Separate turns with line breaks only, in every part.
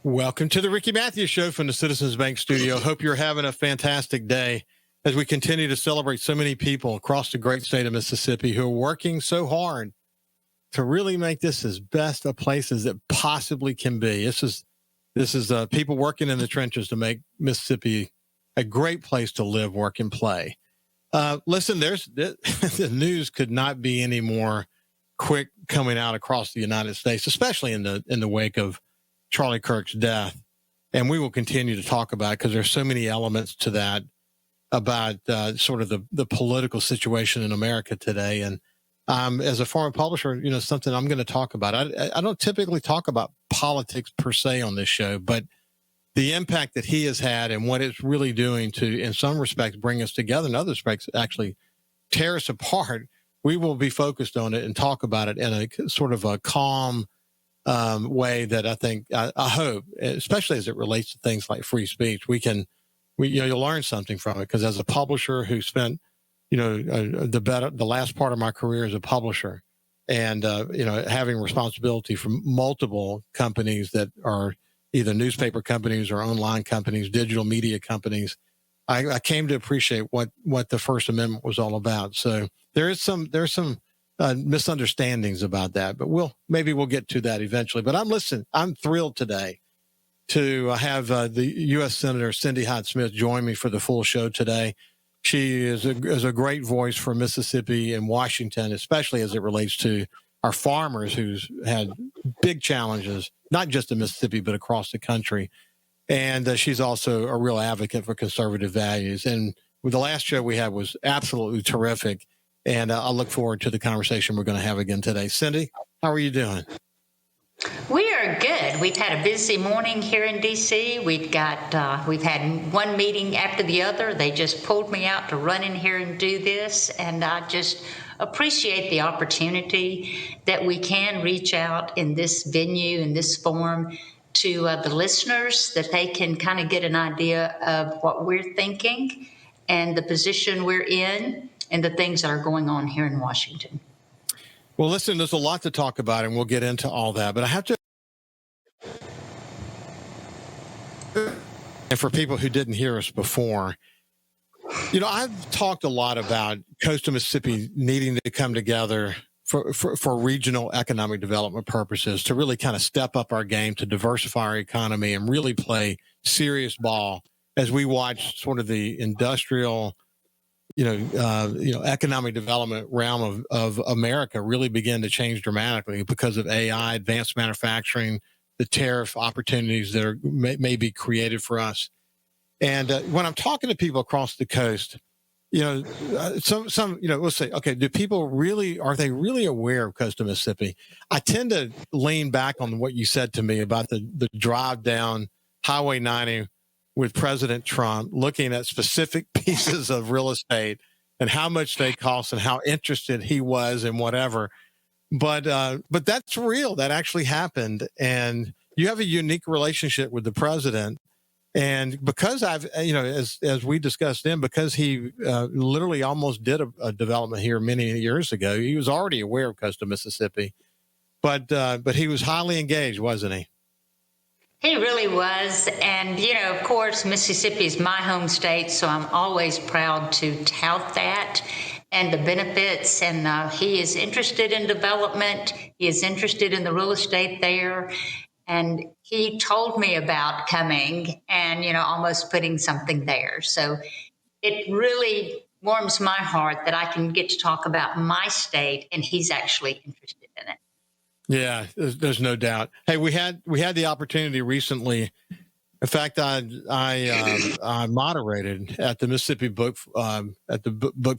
Welcome to the Ricky Matthews Show from the Citizens Bank Studio. Hope you're having a fantastic day as we continue to celebrate so many people across the great state of Mississippi who are working so hard to really make this as best a place as it possibly can be. This is people working in the trenches to make Mississippi a great place to live, work, and play. Listen, the news could not be any more quick coming out across the United States, especially in the wake of Charlie Kirk's death. And we will continue to talk about it because there's so many elements to that about sort of the political situation in America today. And as a former publisher, something I'm going to talk about. I don't typically talk about politics per se on this show, but the impact that he has had and what it's really doing to, in some respects, bring us together, in other respects, actually tear us apart. We will be focused on it and talk about it in a sort of a calm way that I hope, especially as it relates to things like free speech, you'll learn something from it. Because as a publisher who spent, the last part of my career as a publisher, and having responsibility for multiple companies that are either newspaper companies or online companies, digital media companies, I came to appreciate what the First Amendment was all about. So there's some misunderstandings about that, but we'll get to that eventually. But I'm thrilled today to have the U.S. Senator Cindy Hyde-Smith join me for the full show today. She is a great voice for Mississippi and Washington, especially as it relates to our farmers who's had big challenges, not just in Mississippi, but across the country. And she's also a real advocate for conservative values. And the last show we had was absolutely terrific. And I look forward to the conversation we're going to have again today. Cindy, how are you doing?
We are good. We've had a busy morning here in D.C. We've had one meeting after the other. They just pulled me out to run in here and do this. And I just appreciate the opportunity that we can reach out in this venue, in this forum, to the listeners, that they can kind of get an idea of what we're thinking and the position we're in and the things that are going on here in Washington.
Well, listen, there's a lot to talk about, and we'll get into all that. But I have to, and for people who didn't hear us before, I've talked a lot about coastal Mississippi needing to come together for regional economic development purposes, to really kind of step up our game, to diversify our economy and really play serious ball as we watch sort of the industrial, economic development realm of America really begin to change dramatically because of AI, advanced manufacturing, the tariff opportunities that may be created for us. And when I'm talking to people across the coast, we'll say, okay, are they really aware of coastal Mississippi? I tend to lean back on what you said to me about the drive down Highway 90 with President Trump, looking at specific pieces of real estate and how much they cost and how interested he was in whatever. But that's real. That actually happened. And you have a unique relationship with the president. And because as we discussed then, because he literally almost did a development here many years ago, he was already aware of coastal Mississippi. But he was highly engaged, wasn't he?
He really was. And, of course, Mississippi is my home state, so I'm always proud to tout that and the benefits. And he is interested in development. He is interested in the real estate there. And he told me about coming and, almost putting something there. So it really warms my heart that I can get to talk about my state, and he's actually interested in it.
Yeah, there's no doubt. Hey, we had the opportunity recently. In fact, I moderated at the Mississippi Book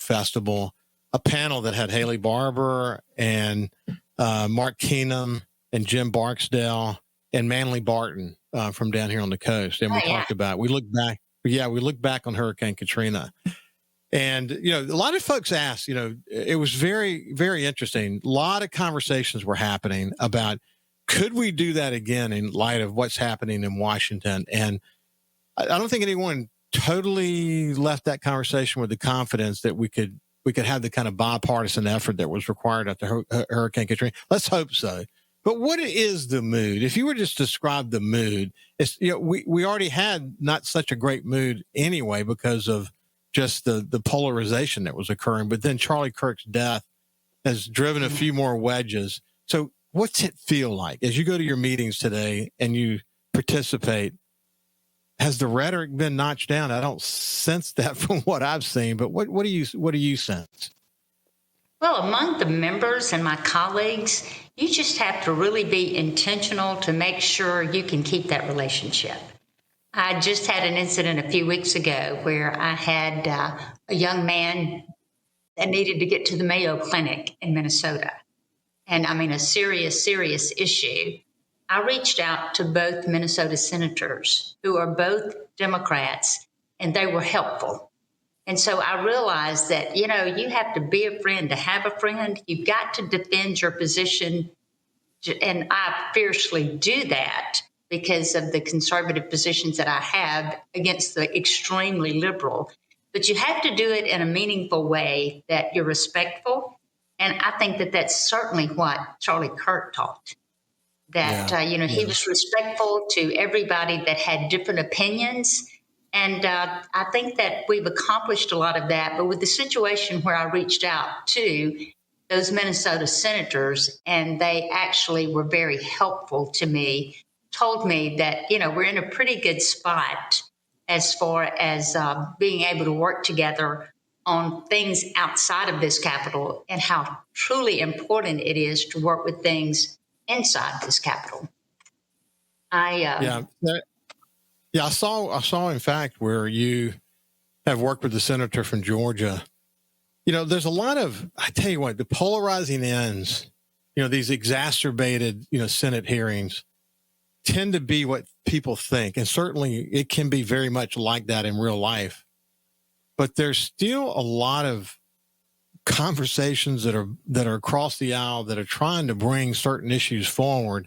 Festival a panel that had Haley Barbour and Mark Keenum and Jim Barksdale and Manley Barton from down here on the coast, and we talked about. We looked back on Hurricane Katrina. And, a lot of folks asked, it was very, very interesting. A lot of conversations were happening about, could we do that again in light of what's happening in Washington? And I don't think anyone totally left that conversation with the confidence that we could have the kind of bipartisan effort that was required after Hurricane Katrina. Let's hope so. But what is the mood? If you were just to describe the mood, it's, we already had not such a great mood anyway because of just the polarization that was occurring. But then Charlie Kirk's death has driven a few more wedges. So what's it feel like as you go to your meetings today and you participate? Has the rhetoric been notched down? I don't sense that from what I've seen, but what do you sense?
Well, among the members and my colleagues, you just have to really be intentional to make sure you can keep that relationship. I just had an incident a few weeks ago where I had a young man that needed to get to the Mayo Clinic in Minnesota. And I mean, a serious, serious issue. I reached out to both Minnesota senators who are both Democrats, and they were helpful. And so I realized that, you have to be a friend to have a friend. You've got to defend your position. And I fiercely do that because of the conservative positions that I have against the extremely liberal. But you have to do it in a meaningful way that you're respectful. And I think that that's certainly what Charlie Kirk taught. That, he was respectful to everybody that had different opinions. And I think that we've accomplished a lot of that. But with the situation where I reached out to those Minnesota senators, and they actually were very helpful to me, told me that, we're in a pretty good spot as far as being able to work together on things outside of this Capitol and how truly important it is to work with things inside this Capitol.
I saw in fact where you have worked with the senator from Georgia. There's a lot of, I tell you what, the polarizing ends, these exacerbated, Senate hearings tend to be what people think. And certainly it can be very much like that in real life. But there's still a lot of conversations that are across the aisle that are trying to bring certain issues forward.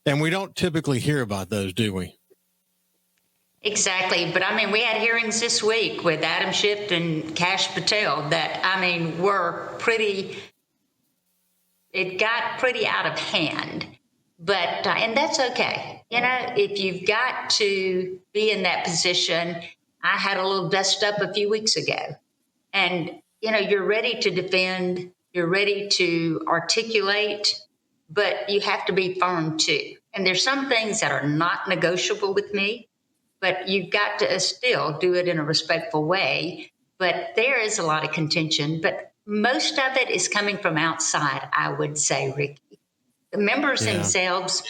And we don't typically hear about those, do we?
Exactly. But I mean, we had hearings this week with Adam Schiff and Kash Patel that, it got pretty out of hand. But, and that's okay. If you've got to be in that position, I had a little dust up a few weeks ago. And, you're ready to defend, you're ready to articulate, but you have to be firm too. And there's some things that are not negotiable with me, but you've got to still do it in a respectful way. But there is a lot of contention, but most of it is coming from outside, I would say, Ricky. The members themselves,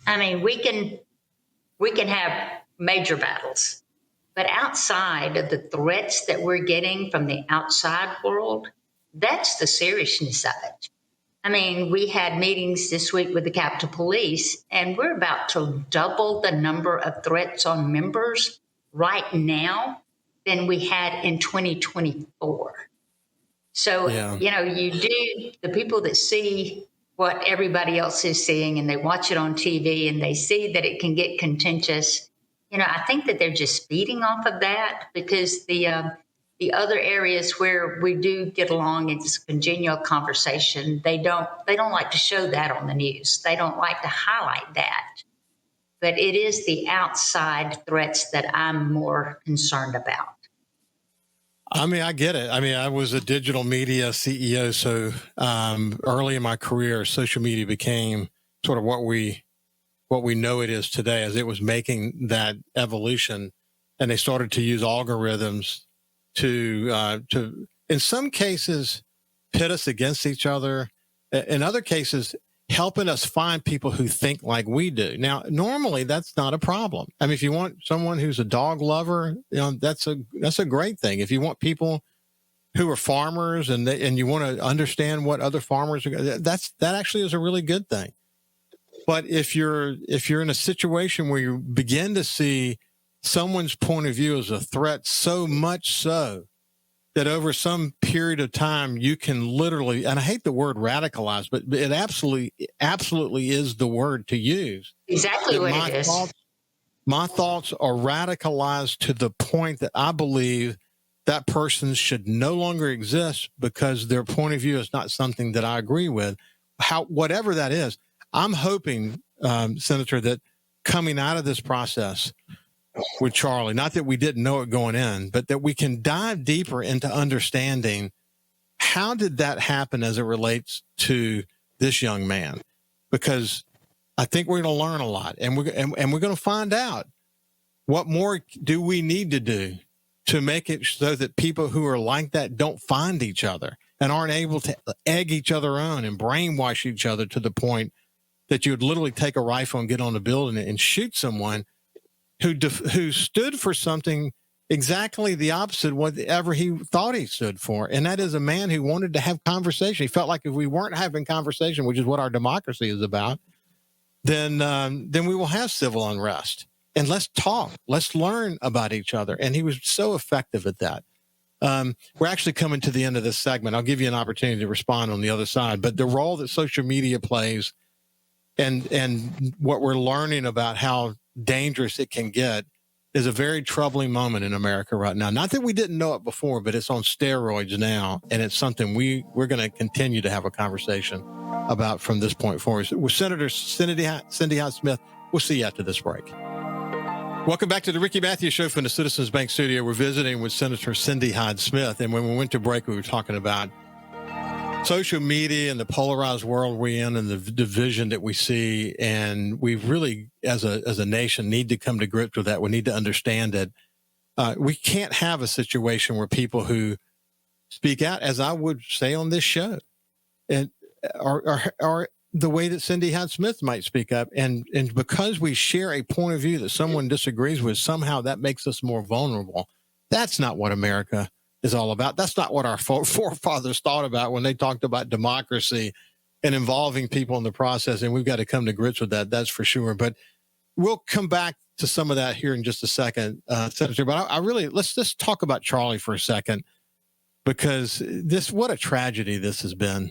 we can have major battles, but outside of the threats that we're getting from the outside world, that's the seriousness of it. We had meetings this week with the Capitol Police, and we're about to double the number of threats on members right now than we had in 2024. So, the people that see what everybody else is seeing and they watch it on TV and they see that it can get contentious, I think that they're just feeding off of that because the other areas where we do get along, it's congenial conversation. They don't like to show that on the news. They don't like to highlight that. But it is the outside threats that I'm more concerned about.
I get it. I was a digital media CEO, so early in my career, social media became sort of what we know it is today, as it was making that evolution, and they started to use algorithms to in some cases pit us against each other, in other cases helping us find people who think like we do. Now, normally that's not a problem. If you want someone who's a dog lover, that's a great thing. If you want people who are farmers and you want to understand what other farmers are, that actually is a really good thing. But if you're in a situation where you begin to see someone's point of view as a threat, so much so that over some period of time you can literally, and I hate the word radicalize, but it absolutely is the word to use.
Exactly what it is.
My thoughts are radicalized to the point that I believe that person should no longer exist because their point of view is not something that I agree with. Whatever that is, I'm hoping, Senator, that coming out of this process with Charlie, not that we didn't know it going in, but that we can dive deeper into understanding how did that happen as it relates to this young man? Because I think we're going to learn a lot, and we're going to find out what more do we need to do to make it so that people who are like that don't find each other and aren't able to egg each other on and brainwash each other to the point that you would literally take a rifle and get on a building and shoot someone who stood for something exactly the opposite of whatever he thought he stood for. And that is a man who wanted to have conversation. He felt like if we weren't having conversation, which is what our democracy is about, then we will have civil unrest. And let's talk. Let's learn about each other. And he was so effective at that. We're actually coming to the end of this segment. I'll give you an opportunity to respond on the other side. But the role that social media plays and what we're learning about how dangerous it can get is a very troubling moment in America right now. Not that we didn't know it before, but it's on steroids now. And it's something we're going to continue to have a conversation about from this point forward. With Senator Cindy Hyde-Smith, we'll see you after this break. Welcome back to the Ricky Matthews Show from the Citizens Bank Studio. We're visiting with Senator Cindy Hyde-Smith. And when we went to break, we were talking about social media and the polarized world we're in and the division that we see. And we really, as a nation, need to come to grips with that. We need to understand that we can't have a situation where people who speak out, as I would say on this show, and are the way that Cindy Hyde-Smith might speak up. And because we share a point of view that someone disagrees with, somehow that makes us more vulnerable. That's not what America is all about. That's not what our forefathers thought about when they talked about democracy and involving people in the process. And we've got to come to grips with that. That's for sure. But we'll come back to some of that here in just a second, Senator. But I really, let's just talk about Charlie for a second, because what a tragedy this has been.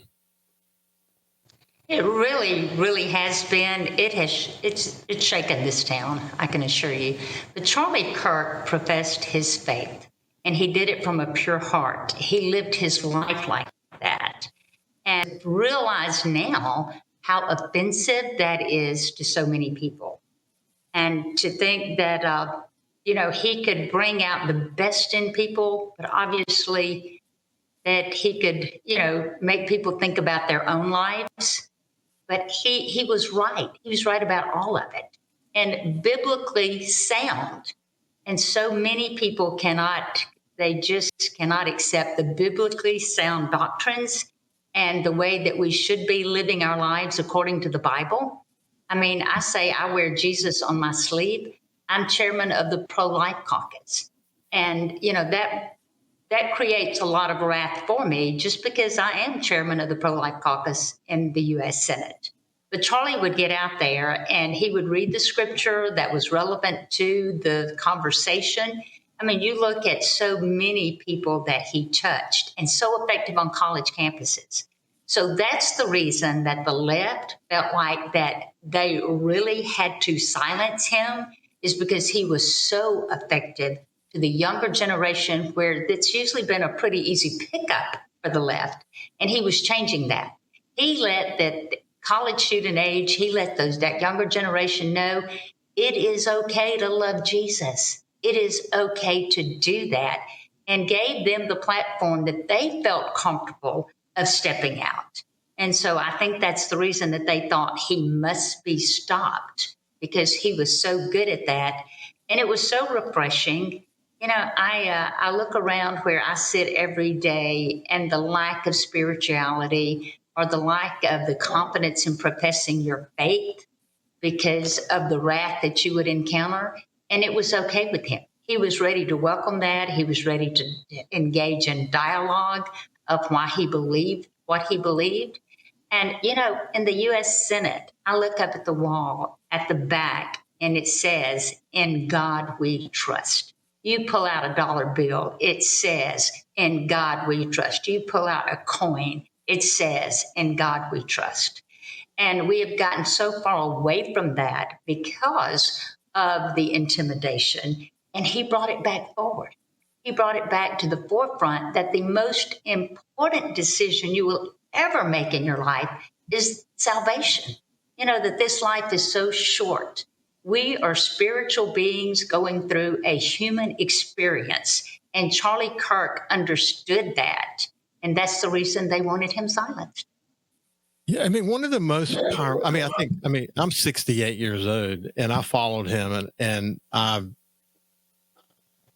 It really, really has been. It's shaken this town, I can assure you. But Charlie Kirk professed his faith, and he did it from a pure heart. He lived his life like that, and realize now how offensive that is to so many people. And to think that, he could bring out the best in people, but obviously that he could, make people think about their own lives. But he was right. He was right about all of it, and biblically sound. And so many people they just cannot accept the biblically sound doctrines and the way that we should be living our lives according to the Bible. I mean, I say I wear Jesus on my sleeve. I'm chairman of the pro-life caucus. And, that creates a lot of wrath for me just because I am chairman of the pro-life caucus in the U.S. Senate. But Charlie would get out there and he would read the scripture that was relevant to the conversation. I mean, you look at so many people that he touched and so effective on college campuses. So that's the reason that the left felt like that they really had to silence him, is because he was so effective to the younger generation, where it's usually been a pretty easy pickup for the left. And he was changing that. He let that college student age, he let that younger generation know it is okay to love Jesus. It is okay to do that, and gave them the platform that they felt comfortable of stepping out. And so I think that's the reason that they thought he must be stopped, because he was so good at that. And it was so refreshing. I look around where I sit every day, and the lack of spirituality or the lack of the confidence in professing your faith because of the wrath that you would encounter. And it was okay with him. He was ready to welcome that. He was ready to engage in dialogue of why he believed what he believed. And, in the U.S. Senate, I look up at the wall at the back, and it says, "In God we trust." You pull out a dollar bill, it says, "In God we trust." You pull out a coin, it says, "In God we trust." And we have gotten so far away from that because of the intimidation. And he brought it back forward. He brought it back to the forefront that the most important decision you will ever make in your life is salvation. that this life is so short. We are spiritual beings going through a human experience. And Charlie Kirk understood that. And that's the reason they wanted him silenced.
Yeah, I mean, one of the most powerful, I'm 68 years old and I followed him and I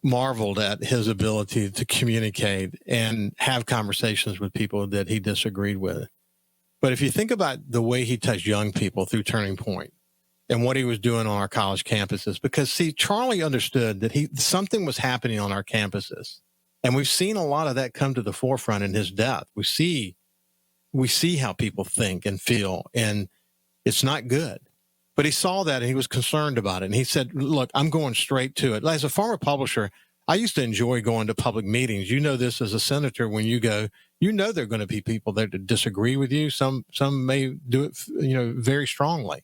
marveled at his ability to communicate and have conversations with people that he disagreed with. But if you think about the way he touched young people through Turning Point and what he was doing on our college campuses, because see, Charlie understood that something was happening on our campuses. And we've seen a lot of that come to the forefront in his death. We see how people think and feel, and it's not good. But he saw that and he was concerned about it. And he said, look, I'm going straight to it. As a former publisher, I used to enjoy going to public meetings. You know this as a senator, when you go, there are going to be people that disagree with you. Some may do it, very strongly.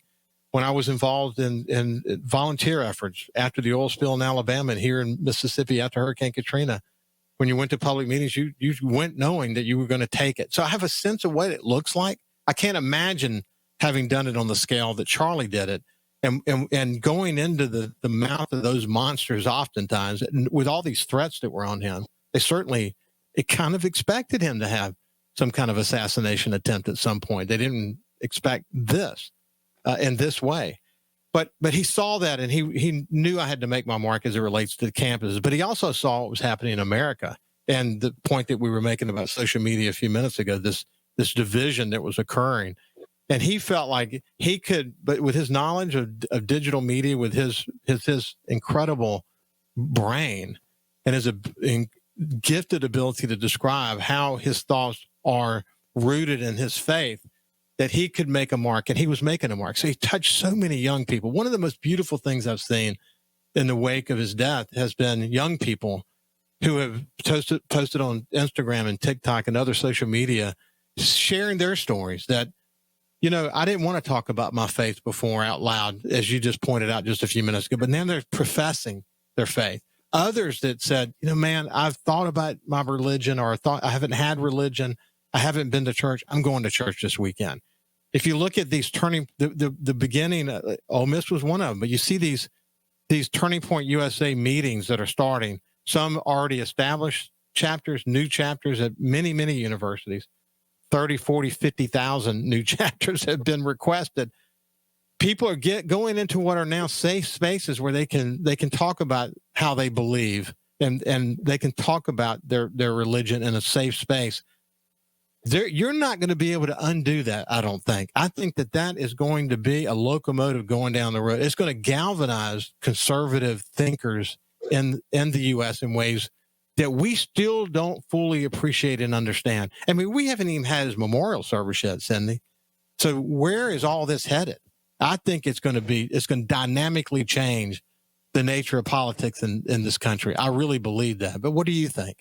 When I was involved in volunteer efforts after the oil spill in Alabama and here in Mississippi after Hurricane Katrina, when you went to public meetings, you went knowing that you were going to take it. So I have a sense of what it looks like. I can't imagine having done it on the scale that Charlie did it, and going into the mouth of those monsters oftentimes, and with all these threats that were on him, it kind of expected him to have some kind of assassination attempt at some point. They didn't expect this in this way. But he saw that, and he knew I had to make my mark as it relates to the campuses. But he also saw what was happening in America, and the point that we were making about social media a few minutes ago, this division that was occurring. And he felt like he could, but with his knowledge of digital media, with his incredible brain and his gifted ability to describe how his thoughts are rooted in his faith, that he could make a mark, and he was making a mark. So he touched so many young people. One of the most beautiful things I've seen in the wake of his death has been young people who have posted on Instagram and TikTok and other social media, sharing their stories that, I didn't want to talk about my faith before out loud, as you just pointed out just a few minutes ago, but now they're professing their faith. Others that said, man, I've thought about my religion, or I haven't had religion. I haven't been to church. I'm going to church this weekend. If you look at these the beginning, Ole Miss was one of them, but you see these Turning Point USA meetings that are starting, some already established chapters, new chapters at many, many universities, 30, 40, 50,000 new chapters have been requested. People are going into what are now safe spaces where they can talk about how they believe, and they can talk about their religion in a safe space. You're not going to be able to undo that, I don't think. I think that is going to be a locomotive going down the road. It's going to galvanize conservative thinkers in the U.S. in ways that we still don't fully appreciate and understand. I mean, we haven't even had his memorial service yet, Cindy. So where is all this headed? I think it's going to dynamically change the nature of politics in this country. I really believe that. But what do you think?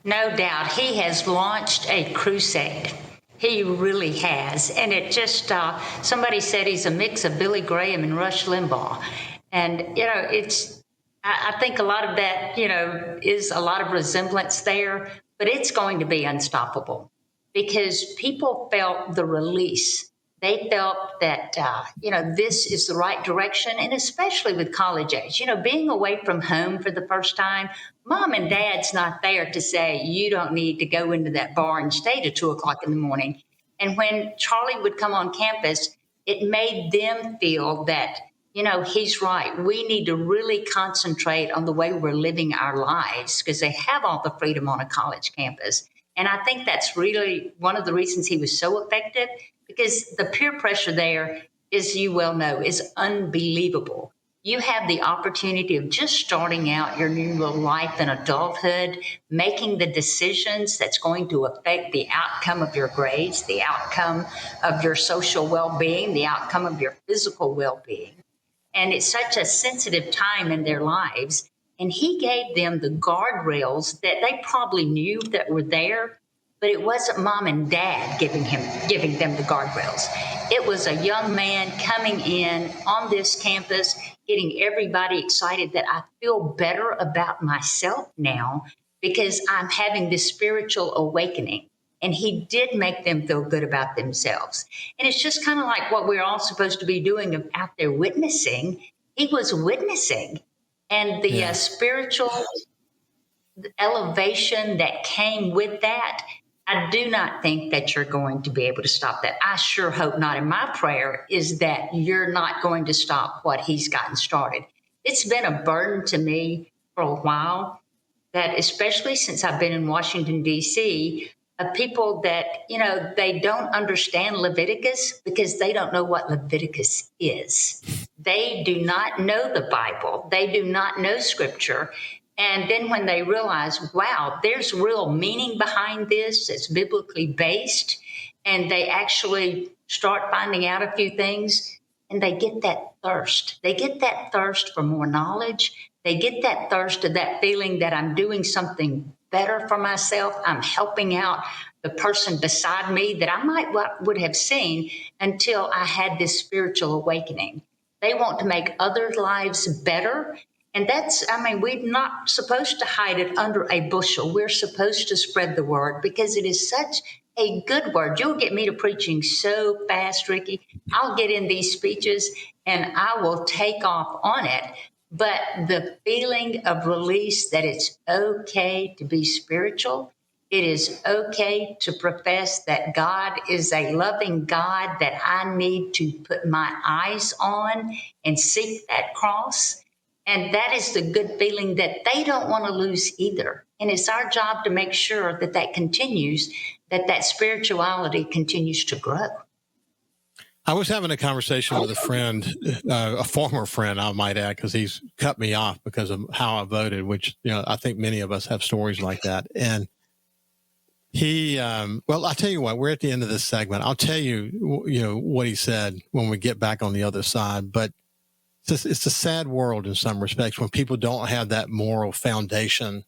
No doubt. He has launched a crusade. He really has. And it just, somebody said he's a mix of Billy Graham and Rush Limbaugh. And, I think a lot of that, is a lot of resemblance there, but it's going to be unstoppable because people felt the release. They felt that, this is the right direction, and especially with college age, being away from home for the first time, mom and dad's not there to say, you don't need to go into that bar and stay to 2:00 in the morning. And when Charlie would come on campus, it made them feel that, he's right. We need to really concentrate on the way we're living our lives because they have all the freedom on a college campus. And I think that's really one of the reasons he was so effective, because the peer pressure there, as you well know, is unbelievable. You have the opportunity of just starting out your new little life in adulthood, making the decisions that's going to affect the outcome of your grades, the outcome of your social well-being, the outcome of your physical well-being. And it's such a sensitive time in their lives. And he gave them the guardrails that they probably knew that were there, but it wasn't mom and dad giving them the guardrails. It was a young man coming in on this campus, getting everybody excited that I feel better about myself now because I'm having this spiritual awakening. And he did make them feel good about themselves. And it's just kind of like what we're all supposed to be doing out there witnessing. He was witnessing. And the
Yeah.
spiritual elevation that came with that, I do not think that you're going to be able to stop that. I sure hope not. And my prayer is that you're not going to stop what he's gotten started. It's been a burden to me for a while, that especially since I've been in Washington, D.C., of people that, they don't understand Leviticus because they don't know what Leviticus is. They do not know the Bible. They do not know scripture. And then when they realize, wow, there's real meaning behind this, it's biblically based, and they actually start finding out a few things, and they get that thirst. They get that thirst for more knowledge. They get that thirst of that feeling that I'm doing something better for myself. I'm helping out the person beside me that I would have seen until I had this spiritual awakening. They want to make other lives better. And we're not supposed to hide it under a bushel. We're supposed to spread the word because it is such a good word. You'll get me to preaching so fast, Ricky. I'll get in these speeches and I will take off on it. But the feeling of release that it's okay to be spiritual, it is okay to profess that God is a loving God that I need to put my eyes on and seek that cross. And that is the good feeling that they don't want to lose either. And it's our job to make sure that that continues, that spirituality continues to grow.
I was having a conversation with a friend, a former friend, I might add, because he's cut me off because of how I voted, which, I think many of us have stories like that. And he, well, I'll tell you what, we're at the end of this segment. I'll tell you, what he said when we get back on the other side. But it's a sad world in some respects when people don't have that moral foundation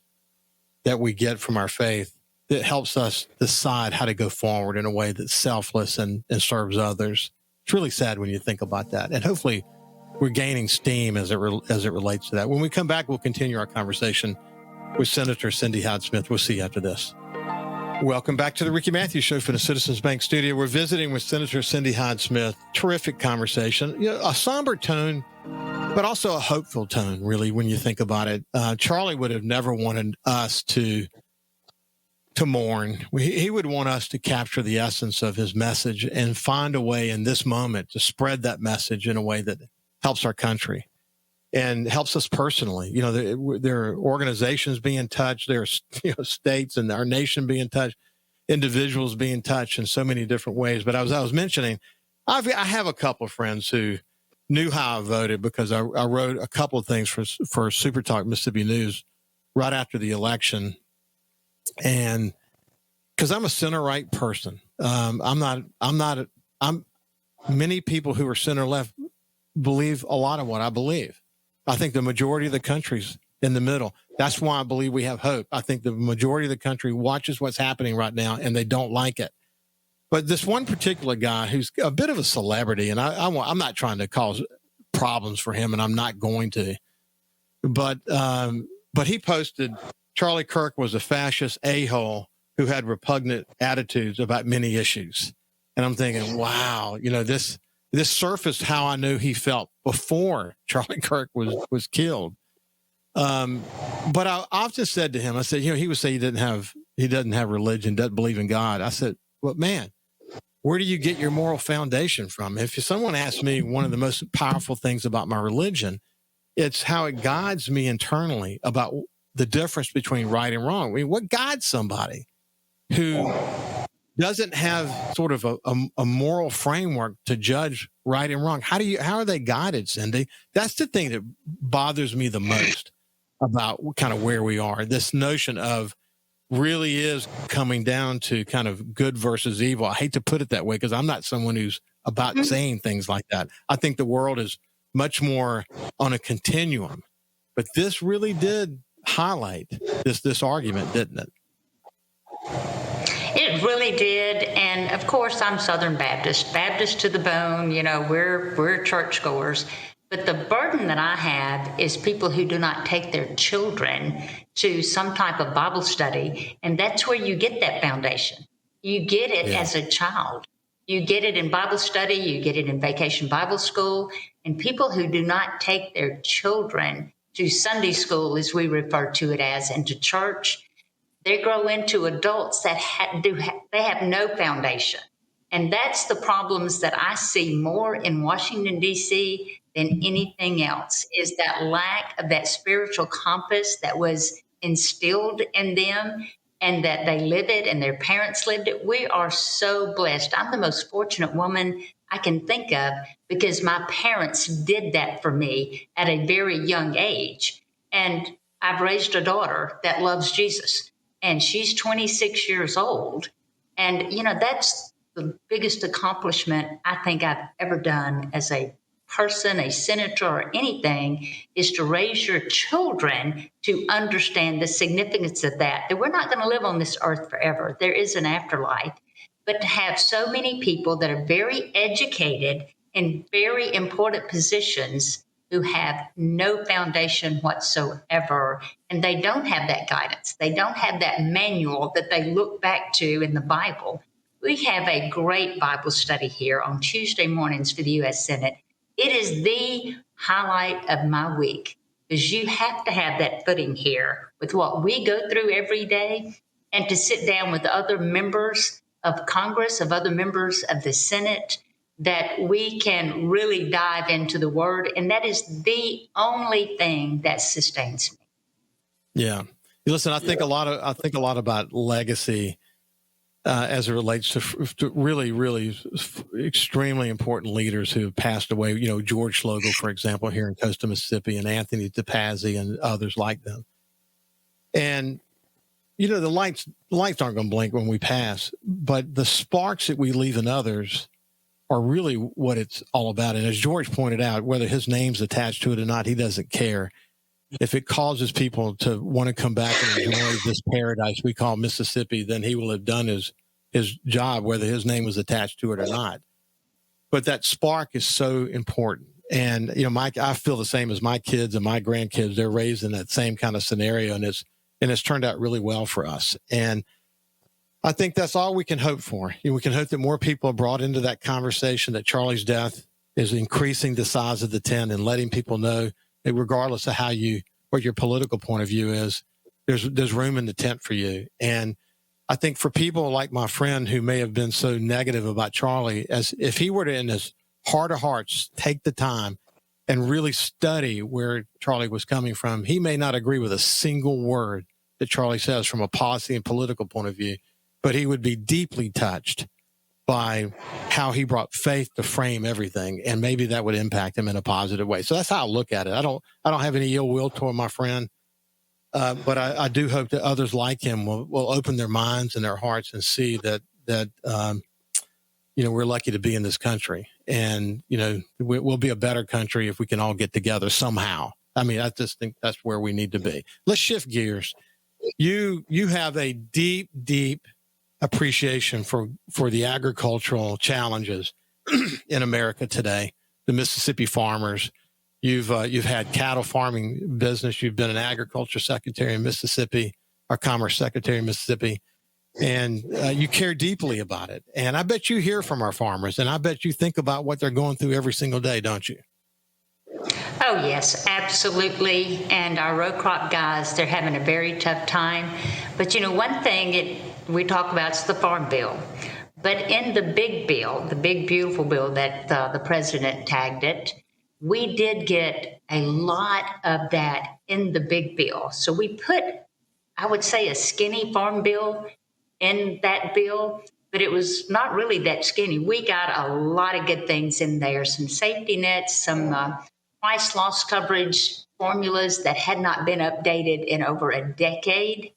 that we get from our faith that helps us decide how to go forward in a way that's selfless and serves others. It's really sad when you think about that. And hopefully we're gaining steam as it relates to that. When we come back, we'll continue our conversation with Senator Cindy Hyde-Smith. We'll see you after this. Welcome back to the Ricky Matthews Show from the Citizens Bank Studio. We're visiting with Senator Cindy Hyde-Smith. Terrific conversation. A somber tone, but also a hopeful tone, really, when you think about it. Charlie would have never wanted us to mourn. He would want us to capture the essence of his message and find a way in this moment to spread that message in a way that helps our country and helps us personally. There are organizations being touched. There are states and our nation being touched, individuals being touched in so many different ways. But as I was mentioning, I have a couple of friends who knew how I voted because I wrote a couple of things for SuperTalk Mississippi News right after the election. And because I'm a center right person, many people who are center left believe a lot of what I believe. I think the majority of the country's in the middle. That's why I believe we have hope. I think the majority of the country watches what's happening right now and they don't like it. But this one particular guy who's a bit of a celebrity, and I'm not trying to cause problems for him, and I'm not going to. But he posted, Charlie Kirk was a fascist a-hole who had repugnant attitudes about many issues. And I'm thinking, wow, this surfaced how I knew he felt before Charlie Kirk was killed. But I often said to him, I said, he would say he doesn't have religion, doesn't believe in God. I said, well, man, where do you get your moral foundation from? If someone asks me one of the most powerful things about my religion, it's how it guides me internally about the difference between right and wrong. I mean, what guides somebody who doesn't have sort of a moral framework to judge right and wrong? How are they guided, Cindy? That's the thing that bothers me the most about kind of where we are. This notion of really is coming down to kind of good versus evil. I hate to put it that way because I'm not someone who's about saying things like that. I think the world is much more on a continuum. But this really did highlight this argument, didn't it?
It really did. And of course, I'm Southern Baptist to the bone. We're churchgoers. But the burden that I have is people who do not take their children to some type of Bible study. And that's where you get that foundation. You get it
Yeah.
as a child. You get it in Bible study, you get it in vacation Bible school, and people who do not take their children to Sunday school, as we refer to it as, and to church, they grow into adults that they have no foundation. And that's the problems that I see more in Washington, D.C. than anything else, is that lack of that spiritual compass that was instilled in them and that they live it and their parents lived it. We are so blessed. I'm the most fortunate woman I can think of because my parents did that for me at a very young age. And I've raised a daughter that loves Jesus, and she's 26 years old. And, that's the biggest accomplishment I think I've ever done as a person, a senator, or anything, is to raise your children to understand the significance of that we're not going to live on this earth forever. There is an afterlife. But to have so many people that are very educated in very important positions who have no foundation whatsoever, and they don't have that guidance, they don't have that manual that they look back to in the Bible. We have a great Bible study here on Tuesday mornings for the U.S. Senate. It is the highlight of my week because you have to have that footing here with what we go through every day, and to sit down with other members of Congress, of other members of the Senate, that we can really dive into the Word. And that is the only thing that sustains me.
Yeah. Listen, I think a lot about legacy as it relates to really, really extremely important leaders who have passed away. George Schlegel, for example, here in Coastal Mississippi, and Anthony DePazzi and others like them. And the lights aren't going to blink when we pass, but the sparks that we leave in others are really what it's all about. And as George pointed out, whether his name's attached to it or not, he doesn't care. If it causes people to want to come back and enjoy this paradise we call Mississippi, then he will have done his job, whether his name was attached to it or not. But that spark is so important. And, I feel the same as my kids and my grandkids. They're raised in that same kind of scenario, and it's turned out really well for us. And I think that's all we can hope for. We can hope that more people are brought into that conversation, that Charlie's death is increasing the size of the tent and letting people know that regardless of what your political point of view is, there's room in the tent for you. And I think for people like my friend who may have been so negative about Charlie, as if he were to, in his heart of hearts, take the time and really study where Charlie was coming from, he may not agree with a single word that Charlie says from a policy and political point of view, but he would be deeply touched by how he brought faith to frame everything, and maybe that would impact him in a positive way. So that's how I look at it. I don't have any ill will toward my friend, but I do hope that others like him will open their minds and their hearts and see that we're lucky to be in this country, and we'll be a better country if we can all get together somehow. I mean, I just think that's where we need to be. Let's shift gears. You have a deep appreciation for the agricultural challenges in America today, the Mississippi farmers. You've had cattle farming business. You've been an agriculture secretary in Mississippi, or commerce secretary in Mississippi, and you care deeply about it. And I bet you hear from our farmers, and I bet you think about what they're going through every single day, don't you?
Oh, yes, absolutely. And our row crop guys, they're having a very tough time. But one thing we talk about is the farm bill. But in the big bill, the big, beautiful bill that the president tagged it, we did get a lot of that in the big bill. So we put, I would say, a skinny farm bill in that bill, but it was not really that skinny. We got a lot of good things in there, some safety nets, some price loss coverage formulas that had not been updated in over a decade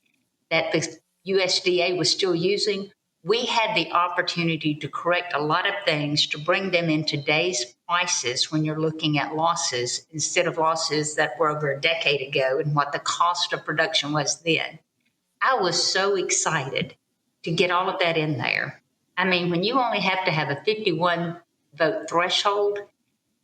that the USDA was still using. We had the opportunity to correct a lot of things to bring them in today's prices when you're looking at losses instead of losses that were over a decade ago and what the cost of production was then. I was so excited to get all of that in there. I mean, when you only have to have a 51 vote threshold,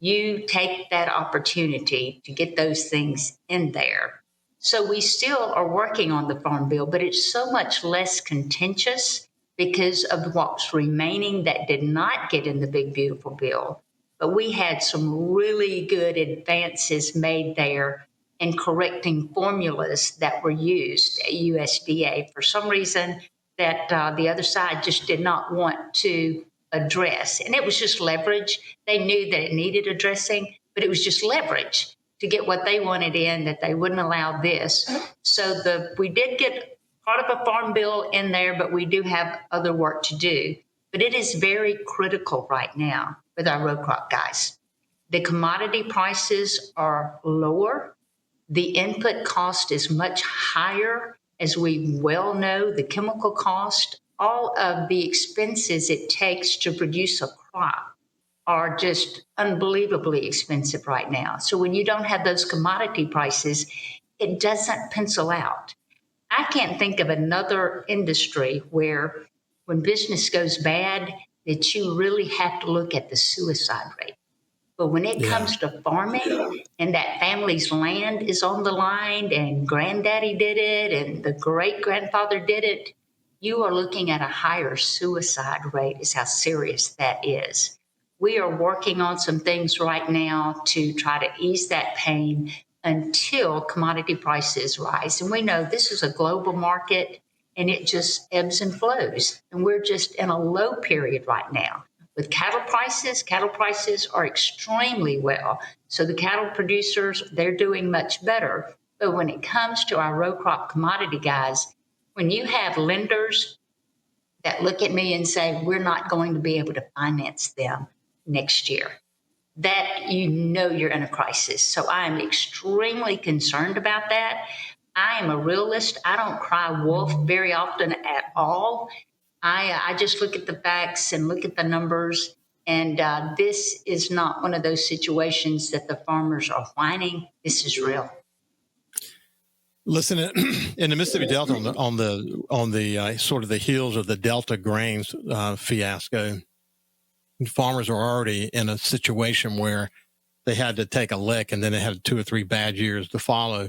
you take that opportunity to get those things in there. So we still are working on the farm bill, but it's so much less contentious because of what's remaining that did not get in the big, beautiful bill. But we had some really good advances made there in correcting formulas that were used at USDA for some reason that the other side just did not want to address. And it was just leverage. They knew that it needed addressing, but it was just leverage to get what they wanted in, that they wouldn't allow this. So we did get part of a farm bill in there, but we do have other work to do. But it is very critical right now with our row crop guys. The commodity prices are lower. The input cost is much higher. As we well know, the chemical cost, all of the expenses it takes to produce a crop are just unbelievably expensive right now. So when you don't have those commodity prices, it doesn't pencil out. I can't think of another industry where when business goes bad, that you really have to look at the suicide rate. But when it
Yeah.
comes to farming and that family's land is on the line and granddaddy did it and the great grandfather did it, you are looking at a higher suicide rate, is how serious that is. We are working on some things right now to try to ease that pain until commodity prices rise. And we know this is a global market and it just ebbs and flows. And we're just in a low period right now. With cattle prices are extremely well. So the cattle producers, they're doing much better. But when it comes to our row crop commodity guys, when you have lenders that look at me and say, we're not going to be able to finance them next year, that you know you're in a crisis. So I am extremely concerned about that. I am a realist. I don't cry wolf very often at all. I just look at the facts and look at the numbers. And this is not one of those situations that the farmers are whining. This is real.
Listen, in the Mississippi Delta, on the sort of the heels of the Delta grains fiasco, farmers are already in a situation where they had to take a lick, and then they had 2 or 3 bad years to follow.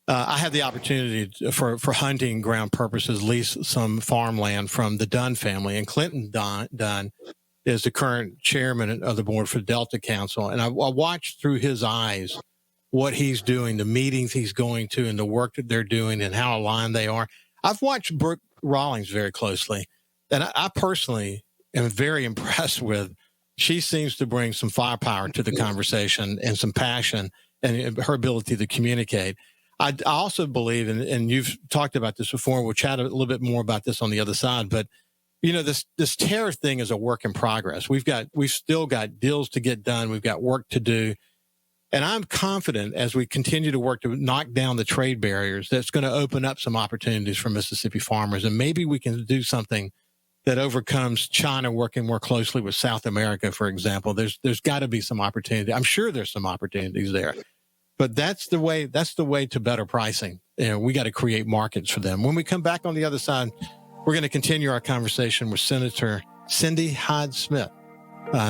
I had the opportunity for hunting ground purposes, lease some farmland from the Dunn family, and Clinton Dunn is the current chairman of the board for Delta Council. And I watched through his eyes what he's doing, the meetings he's going to, and the work that they're doing, and how aligned they are. I've watched Brooke Rawlings very closely, and I personally am very impressed with. She seems to bring some firepower to the conversation and some passion, and her ability to communicate. I also believe, and you've talked about this before, we'll chat a little bit more about this on the other side, but you know, this tariff thing is a work in progress. We've still got deals to get done. We've got work to do. And I'm confident as we continue to work to knock down the trade barriers, that's going to open up some opportunities for Mississippi farmers. And maybe we can do something that overcomes China working more closely with South America, for example. There's got to be some opportunity. I'm sure there's some opportunities there. But that's the way to better pricing. You know, we got to create markets for them. When we come back on the other side, we're going to continue our conversation with Senator Cindy Hyde-Smith.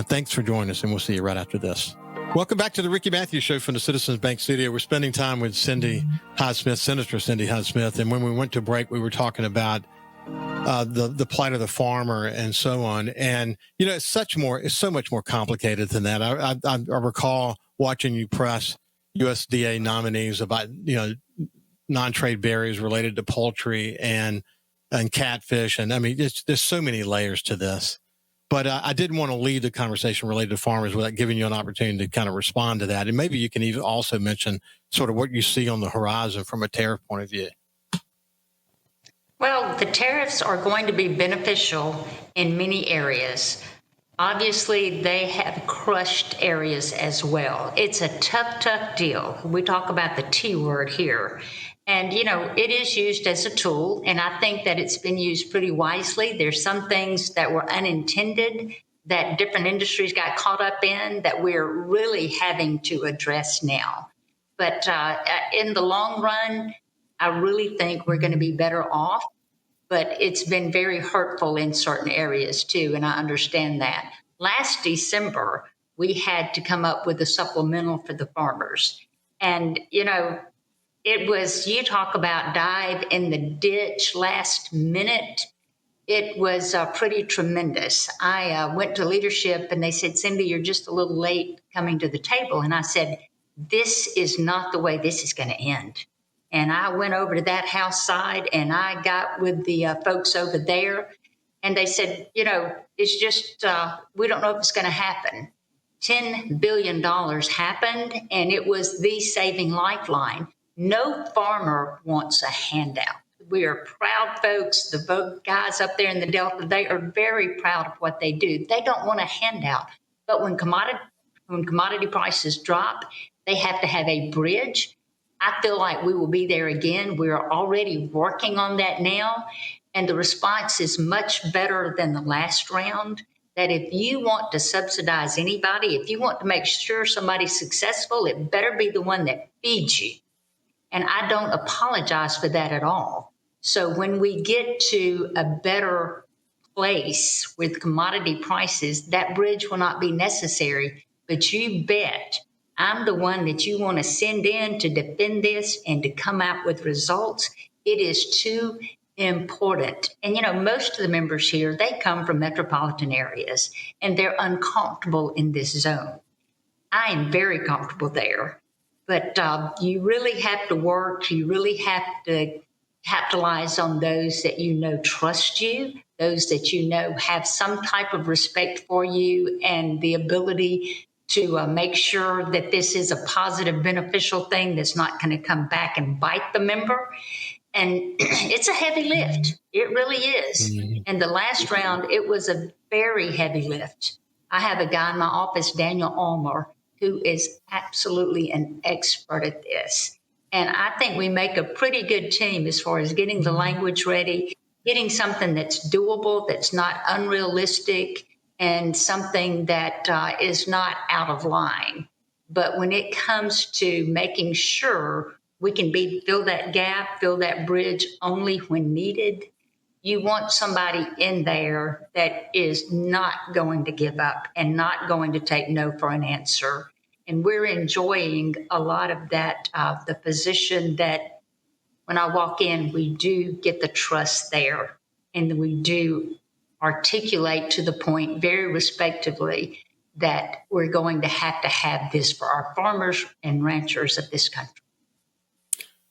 Thanks for joining us, and we'll see you right after this. Welcome back to the Ricky Matthews Show from the Citizens Bank Studio. We're spending time with Cindy Hyde-Smith, Senator Cindy Hyde-Smith. And when we went to break, we were talking about the plight of the farmer and so on. And, you know, it's so much more complicated than that. I recall watching you press USDA nominees about, you know, non-trade barriers related to poultry and catfish. And I mean, there's so many layers to this. But I didn't want to lead the conversation related to farmers without giving you an opportunity to kind of respond to that. And maybe you can even also mention sort of what you see on the horizon from a tariff point of view.
Well, the tariffs are going to be beneficial in many areas. Obviously, they have crushed areas as well. It's a tough deal. We talk about the T word here. And, you know, it is used as a tool, and I think that it's been used pretty wisely. There's some things that were unintended that different industries got caught up in that we're really having to address now. But in the long run, I really think we're going to be better off. But it's been very hurtful in certain areas, too, and I understand that. Last December, we had to come up with a supplemental for the farmers. And, you know, it was, you talk about dive in the ditch last minute. It was pretty tremendous. I went to leadership and they said, Cindy, you're just a little late coming to the table. And I said, this is not the way this is going to end. And I went over to that house side and I got with the folks over there. And they said, it's just, we don't know if it's going to happen. $10 billion happened, and it was the saving lifeline. No farmer wants a handout. We are proud folks. The guys up there in the Delta, they are very proud of what they do. They don't want a handout. But when commodity prices drop, they have to have a bridge. I feel like we will be there again. We're already working on that now. And the response is much better than the last round. That if you want to subsidize anybody, if you want to make sure somebody's successful, it better be the one that feeds you. And I don't apologize for that at all. So when we get to a better place with commodity prices, that bridge will not be necessary. But you bet I'm the one that you want to send in to defend this and to come out with results. It is too important. And, most of the members here, they come from metropolitan areas and they're uncomfortable in this zone. I am very comfortable there. But you really have to work. You really have to capitalize on those that trust you, those that have some type of respect for you and the ability to make sure that this is a positive, beneficial thing that's not going to come back and bite the member. And it's a heavy lift. It really is. Mm-hmm. And the last round, it was a very heavy lift. I have a guy in my office, Daniel Ulmer, who is absolutely an expert at this. And I think we make a pretty good team as far as getting the language ready, getting something that's doable, that's not unrealistic, and something that is not out of line. But when it comes to making sure we can fill that gap, fill that bridge only when needed, you want somebody in there that is not going to give up and not going to take no for an answer. And we're enjoying a lot of that, the position that when I walk in, we do get the trust there. And we do articulate to the point very respectively that we're going to have this for our farmers and ranchers of this country.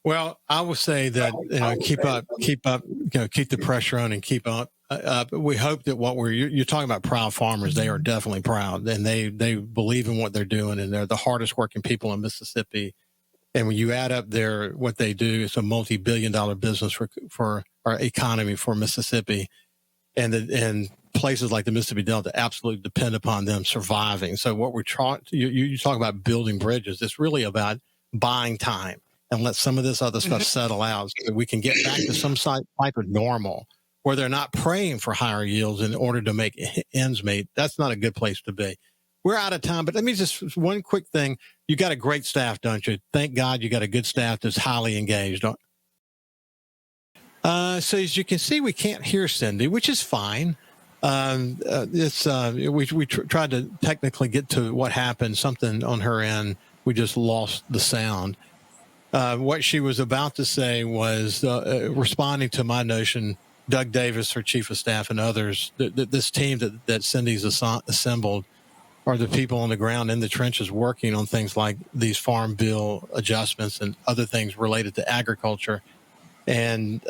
Well, I will say that keep up, keep the pressure on and keep up. We hope that you're talking about proud farmers. They are definitely proud, and they believe in what they're doing, and they're the hardest working people in Mississippi. And when you add up what they do, it's a multi-billion-dollar business for our economy for Mississippi, and places like the Mississippi Delta absolutely depend upon them surviving. So what we're trying, you talk about building bridges. It's really about buying time and let some of this other stuff settle out so that we can get back to some type of normal where they're not praying for higher yields in order to make ends meet. That's not a good place to be. We're out of time, but let me just one quick thing. You got a great staff, don't you? Thank God you got a good staff that's highly engaged. So as you can see, we can't hear Cindy, which is fine. We tried to technically get to what happened, something on her end. We just lost the sound. What she was about to say was responding to my notion, Doug Davis, her chief of staff, and others, this team that Cindy's assembled are the people on the ground in the trenches working on things like these farm bill adjustments and other things related to agriculture. And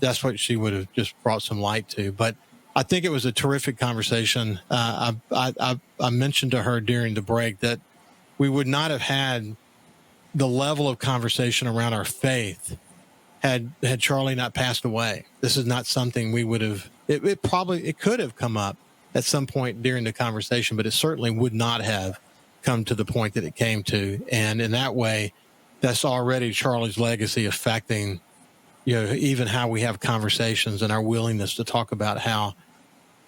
that's what she would have just brought some light to. But I think it was a terrific conversation. I mentioned to her during the break that we would not have had the level of conversation around our faith had Charlie not passed away. This is not something we would have, it could have come up at some point during the conversation, but it certainly would not have come to the point that it came to. And in that way, that's already Charlie's legacy affecting, even how we have conversations and our willingness to talk about how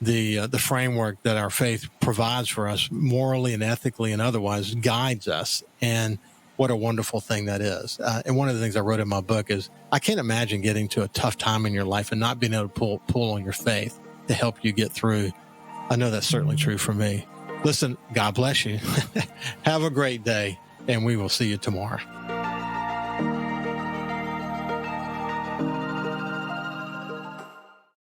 the framework that our faith provides for us morally and ethically and otherwise guides us. And what a wonderful thing that is. And one of the things I wrote in my book is I can't imagine getting to a tough time in your life and not being able to pull on your faith to help you get through. I know that's certainly true for me. Listen, God bless you. Have a great day, and we will see you tomorrow.